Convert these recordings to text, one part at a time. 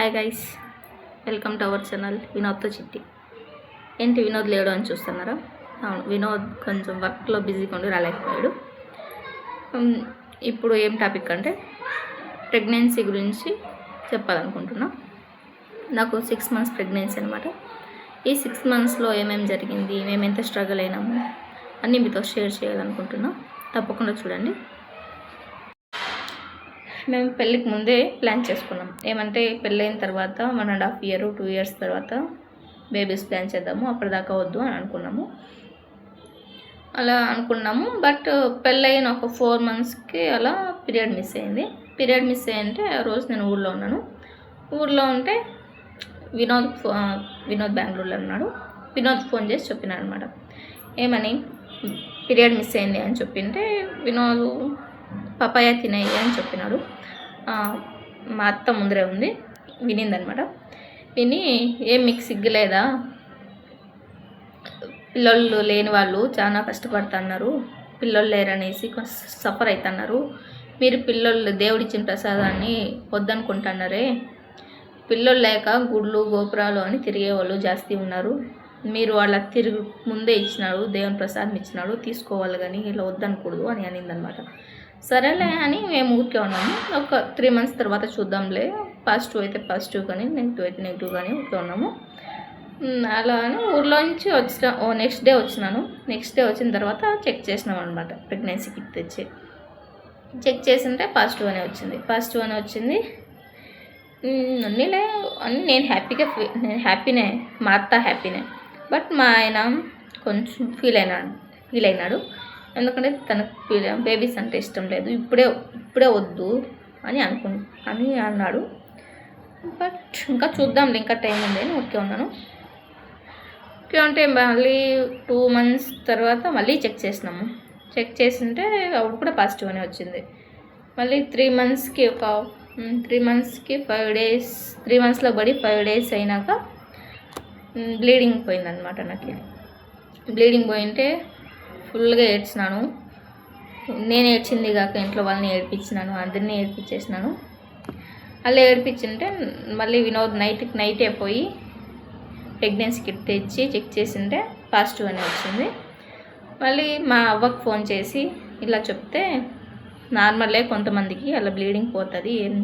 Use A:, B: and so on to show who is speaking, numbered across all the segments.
A: Hi guys, welcome to our channel వినోద్తో చిట్టి. ఏంటి వినోద్ లేడు అని చూస్తున్నారా? అవును, వినోద్ కొంచెం వర్క్లో బిజీగా ఉండి రాలేకపోయాడు. ఇప్పుడు ఏం టాపిక్ అంటే ప్రెగ్నెన్సీ గురించి చెప్పాలనుకుంటున్నా. నాకు 6 months ప్రెగ్నెన్సీ అనమాట. ఈ 6 monthsలో ఏమేమి జరిగింది, మేము ఎంత స్ట్రగుల్ అయినాము అన్నీ మీతో షేర్ చేయాలనుకుంటున్నా. తప్పకుండా చూడండి. మేము పెళ్ళికి ముందే ప్లాన్ చేసుకున్నాం. ఏమంటే పెళ్ళైన తర్వాత 1.5 year 2 years తర్వాత బేబీస్ ప్లాన్ చేద్దాము, అప్పటిదాకా వద్దు అని అనుకున్నాము. అలా అనుకున్నాము. బట్ పెళ్ళైన ఒక 4 monthsకి అలా పీరియడ్ మిస్ అయింది. పీరియడ్ మిస్ అయ్యంటే ఆ రోజు నేను ఊళ్ళో ఉన్నాను. ఊళ్ళో ఉంటే వినోద్ బెంగళూరులో ఉన్నాడు. వినోద్ ఫోన్ చేసి చెప్పినాడు అనమాట. ఏమని, పీరియడ్ మిస్ అయింది అని చెప్పింటే వినోద్ పపాయ తినేయి అని చెప్పినాడు. మా అత్త ముందరే ఉంది, వినిందనమాట. విని ఏం మీకు సిగ్గులేదా, పిల్లలు లేని వాళ్ళు చాలా కష్టపడుతున్నారు, పిల్లలు లేరనేసి సఫర్ అవుతున్నారు, మీరు పిల్లలు దేవుడిచ్చిన ప్రసాదాన్ని వద్దనుకుంటున్నారే, పిల్లలు లేక గుళ్ళు గోపురాలు అని తిరిగేవాళ్ళు జాస్తి ఉన్నారు, మీరు వాళ్ళ ముందే ఇచ్చినాడు, దేవుని ప్రసాదం ఇచ్చినాడు, తీసుకోవాలి కానీ ఇలా వద్దనకూడదు అని అనిందనమాట. సరేలే అని మేము ఊరికే ఉన్నాము. ఒక 3 months తర్వాత చూద్దాంలే, పాజిటివ్ అయితే పాజిటివ్ కానీ నెగిటివ్ అయితే నెగిటివ్ కానీ ఊరికే ఉన్నాము. అలా అని ఊర్లో నుంచి నెక్స్ట్ డే వచ్చినాను. నెక్స్ట్ డే వచ్చిన తర్వాత చెక్ చేసినాం అనమాట. ప్రెగ్నెన్సీ కిట్ తెచ్చి చెక్ చేసింటే పాజిటివ్ అనే వచ్చింది. అన్నీలే అన్నీ నేను హ్యాపీనే, మా అత్త హ్యాపీనే. బట్ మా ఆయన కొంచెం ఫీల్ అయినాడు. ఎందుకంటే తనకు బేబీస్ అంటే ఇష్టం లేదు, ఇప్పుడే వద్దు అని అన్నాడు. బట్ ఇంకా చూద్దాంలే, ఇంకా టైం ఉంది అని ఓకే ఉన్నాను. ఓకే ఉంటే మళ్ళీ 2 months తర్వాత మళ్ళీ చెక్ చేసినాము. చెక్ చేసింటే అప్పుడు కూడా పాజిటివ్ అనే వచ్చింది. మళ్ళీ 3 monthsకి 5 days 3 monthsలో పడి 5 days అయినాక బ్లీడింగ్ పోయిందనమాట. నాకు బ్లీడింగ్ పోయింటే ఫుల్గా ఏడ్చినాను. నేను ఏడ్చింది కాక ఇంట్లో వాళ్ళని ఏడిపించినాను, అందరినీ ఏడిపించేసినాను. అలా ఏడిపించింటే మళ్ళీ వినోద్ నైటే పోయి ప్రెగ్నెన్సీ కిట్ తెచ్చి చెక్ చేసింటే పాజిటివ్ అని వచ్చింది. మళ్ళీ మా అవ్వకు ఫోన్ చేసి ఇలా చెప్తే, నార్మలే, కొంతమందికి అలా బ్లీడింగ్ పోతుంది, ఏం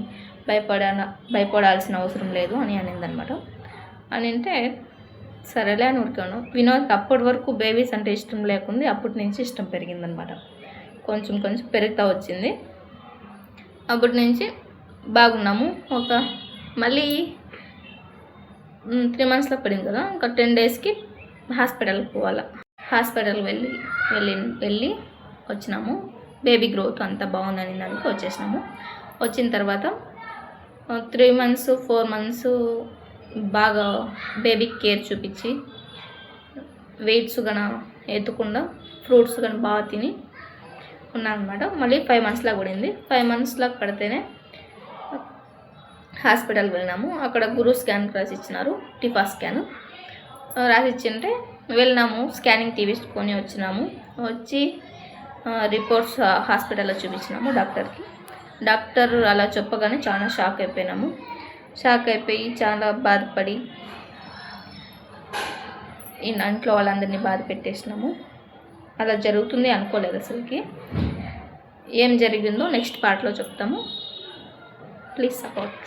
A: భయపడాల్సిన అవసరం లేదు అని అనిందనమాట. అంటే సరేలే అని ఊరికాను. వినోద్కి అప్పటి వరకు బేబీస్ అంటే ఇష్టం లేకుంది, అప్పటి నుంచి ఇష్టం పెరిగిందనమాట. కొంచెం పెరుగుతూ వచ్చింది. అప్పటి నుంచి బాగున్నాము. మళ్ళీ 3 monthsలో పడింది కదా, ఇంకా 10 daysకి హాస్పిటల్కి పోవాలి. హాస్పిటల్ వెళ్ళి వచ్చినాము. బేబీ గ్రోత్ అంతా బాగుందని దానికి వచ్చేసినాము. వచ్చిన తర్వాత 3 months 4 months బాగా బేబీకి కేర్ చూపించి, వెయిట్స్ కానీ ఎత్తకుండా, ఫ్రూట్స్ కానీ బాగా తిని ఉన్నానమాట. మళ్ళీ 5 monthsలో పడింది. 5 monthsలో పడితేనే హాస్పిటల్ వెళ్ళినాము. అక్కడ గురు స్కాన్ రాసిచ్చినారు, టిఫా స్కాన్ రాసిచ్చింటే వెళ్ళినాము. స్కానింగ్ తీసుకొని వచ్చినాము. వచ్చి రిపోర్ట్స్ హాస్పిటల్లో చూపించినాము డాక్టర్కి. డాక్టర్ అలా చెప్పగానే చాలా షాక్ అయిపోయి చాలా బాధపడి ఇంట్లో వాళ్ళందరినీ బాధ పెట్టేసినాము. అలా జరుగుతుంది అనుకోలేదు అసలుకి. ఏం జరిగిందో నెక్స్ట్ పార్ట్లో చెప్తాము. Please support.